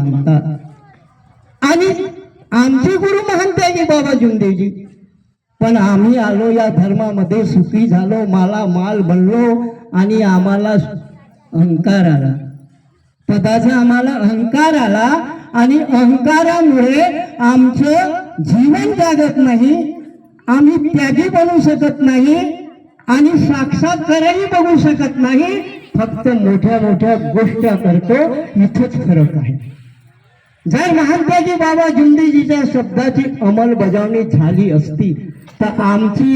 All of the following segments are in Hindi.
मानतात आणि आमचे गुरु महंत की बाबा जुमदेवजी. पण आम्ही आलो या धर्मामध्ये, सुखी झालो, माला माल बनलो आणि आम्हाला अहंकार आला, पदाचा आम्हाला अहंकार आला आणि अहंकारामुळे आमचं जीवन जागत नाही, आम्ही त्यागी बनू शकत नाही आणि साक्षात्कारही बघू शकत नाही, फक्त मोठ्या मोठ्या गोष्टी करतो. इथेच फरक आहे. जर महंताजी बाबा जुमदेवजीच्या शब्दाची अंमलबजावणी झाली असती तर आमची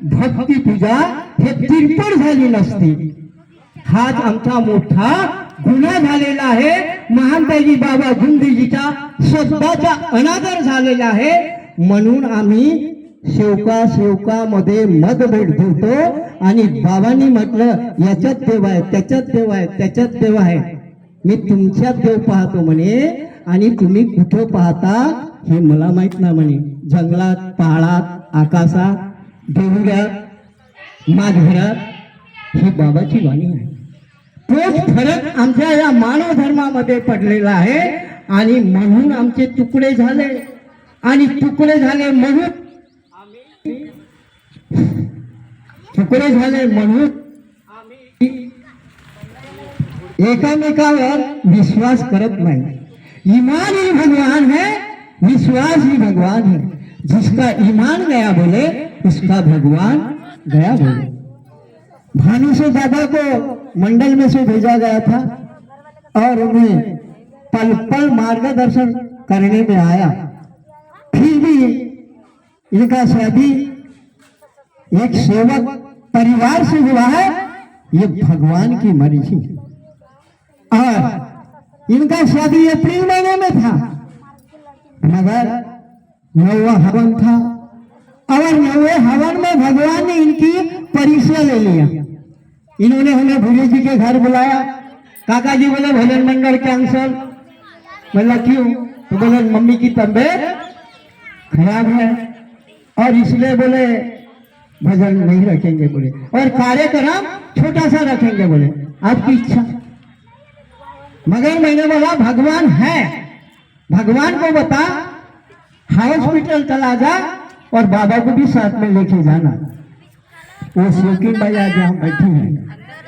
भक्ती पूजा हे तिरपड झाली नसती. हाच आमचा मोठा गुन्हा झालेला आहे. महंताजी बाबा जुमदेवजीच्या शब्दाचा अनादर झालेला आहे. म्हणून आम्ही सेवकामध्ये मतभेद ठेवतो आणि बाबांनी म्हटलं याच्यात देव आहे, त्याच्यात देव आहे, त्याच्यात देव आहे. मी तुमच्यात देव पाहतो म्हणे आणि तुम्ही कुठं पाहता हे मला माहित नाही म्हणे. जंगलात, पहाडात, आकाशात, देहुऱ्यात, माझघरात ही बाबाची वाणी आहे. तोच फरक आमच्या या मानव धर्मामध्ये पडलेला आहे आणि म्हणून आमचे तुकडे झाले आणि तुकडे झाले म्हणून एकामेकावर विश्वास करत नाही. ईमान ही भगवान है, विश्वास ही भगवान है. जिसका ईमान गया बोले उसका भगवान गया बोले. भानु से दादा को मंडल में से भेजा गया था और उन्हें पल पल मार्गदर्शन करने में आया. फिर भी इनका शादी एक सेवक परिवार से हुआ है. ये भगवान की मर्जी. और इनका शादी अप्रैल महीने में था, मगर 9वां हवन था और 9वें हवन में भगवान ने इनकी परीक्षा ले लिया. इन्होंने हमें भूले जी के घर बुलाया. काका जी बोले भजन मंडल कैंसल. बोला क्यों? तो बोले मम्मी की तबीयत खराब है और इसलिए बोले भजन नहीं रखेंगे बोले, और कार्यक्रम छोटा सा रखेंगे बोले, आपकी इच्छा. मगर मैंने बोला भगवान है, भगवान को बता, हॉस्पिटल चला जा और बाबा को भी साथ में लेके जाना. वो शौकीन भाई आज यहाँ बैठी है.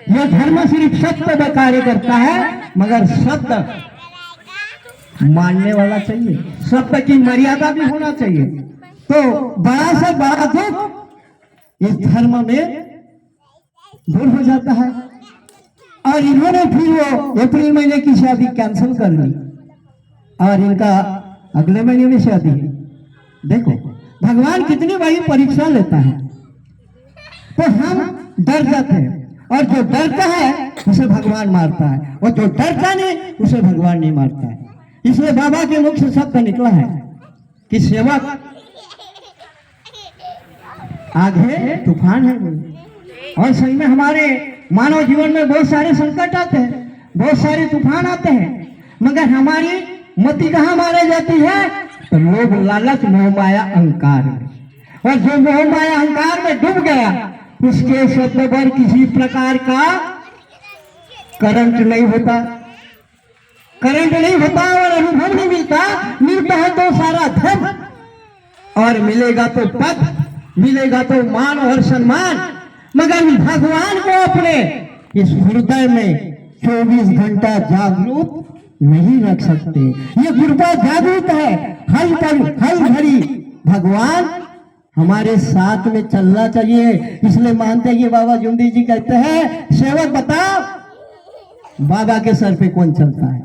यह धर्म सिर्फ सत्य का कार्य करता है, मगर सत्य मानने वाला चाहिए, सत्य की मर्यादा भी होना चाहिए. तो बड़ा से बड़ा दुख इस धर्म में दूर हो जाता है. और इन्होंने फिर वो अप्रैल महीने की शादी कैंसिल कर दी और इनका अगले महीने में शादी. देखो भगवान कितनी बड़ी परीक्षा लेता है. तो हम डर जाते हैं और जो डरता है उसे भगवान मारता है और जो डरता नहीं उसे भगवान नहीं मारता है. इसलिए बाबा के मुख से शब्द निकला है कि सेवक आगे तूफान है. और सही में हमारे मानव जीवन में बहुत सारे संकट आते हैं, बहुत सारे तूफान आते हैं, मगर हमारी मति कहाँ मारे जाती है? तो लोभ, लालच, मोह माया अहंकार में. और जो मोह माया अहंकार में डूब गया उसके शब्द पर किसी प्रकार का करंट नहीं होता, करंट नहीं होता और अनुभव नहीं मिलता. मिलता है तो सारा धन और मिलेगा तो पद, मिलेगा तो मान और सम्मान, मगर भगवान को अपने इस हृदय में 24 घंटा जागरूक नहीं रख सकते. ये कृपा जागृत है, हर पल हर घड़ी भगवान हमारे साथ में चलना चाहिए. इसलिए मानते हैं कि बाबा जुमदेव जी कहते हैं सेवक बताओ बाबा के सर पे कौन चलता है?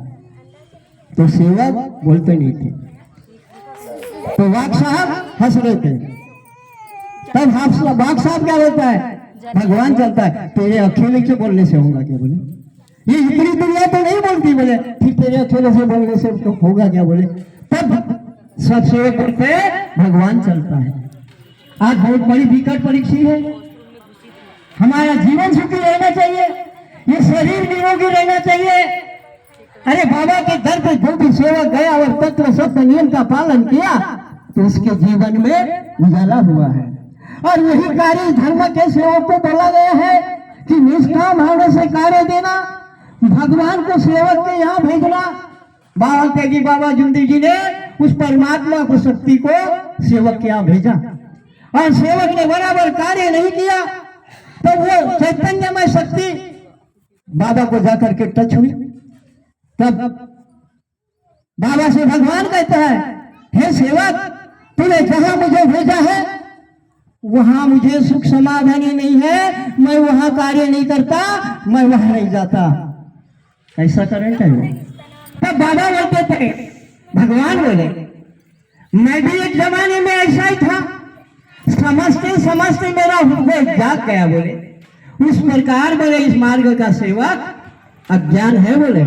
तो सेवक बोलते नहीं थे. तो वाक साहब हंस रहे थे. तब वाक साहब क्या बोलता है? भगवान चलता है. तेरे अकेले के बोलने से होगा क्या? बोले ये इतनी दुनिया तो नहीं बोलती. बोले फिर तेरे अकेले से बोलने से तो होगा क्या? बोले तब सब सेवक बोलते भगवान चलता है. आज बहुत बड़ी विकट परीक्षा है. हमारा जीवन सुखी रहना चाहिए, ये शरीर निरोगी रहना चाहिए. अरे बाबा के दर पे जो भी सेवक गया और तत्व सत्य नियम का पालन किया तो उसके जीवन में उजाला हुआ है. और यही कार्य धर्म के सेवक को बोला गया है कि निष्काम भावना से कार्य देना, भगवान को सेवक के यहाँ भेजना, बाबा त्यागी बाबा जुंदी जी ने उस परमात्मा को शक्ति को सेवक के यहाँ भेजा और सेवक ने बराबर कार्य नहीं किया तो वो चैतन्यमय शक्ति बाबा को जाकर के टच हुई। तब बाबा से भगवान कहता है, हे सेवक, तूने जहां मुझे भेजा है वहां मुझे सुख समाधानी नहीं है, मैं वहां कार्य नहीं करता, मैं वहां नहीं जाता। ऐसा करंट है। तब बाबा बोलते थे, भगवान बोले, मैं भी एक जमाने में ऐसा ही था, समझते समझते मेरा हृदय जाग गया। बोले उस प्रकार बोले इस मार्ग का सेवक अज्ञान है। बोले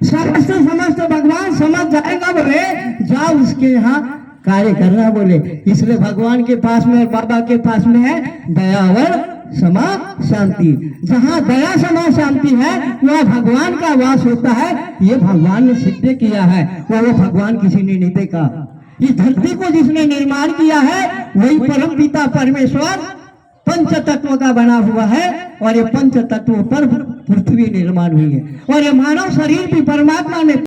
समझते समझते भगवान समझ जाएगा। बोले जाओ उसके यहाँ कार्य करना। बोले इसलिए भगवान के पास में और बाबा के पास में है दया और समा शांति। जहाँ दया समा शांति है वह भगवान का वास होता है। ये भगवान ने सिद्ध किया है, वो भगवान किसी ने नहीं देखा। इस धरती को जिसने निर्माण किया है वही परम पिता परमेश्वर पंच तत्व का बना हुआ है और ये पंच तत्वों पर पृथ्वी निर्माण हुई है और ये मानव शरीर भी परमात्मा ने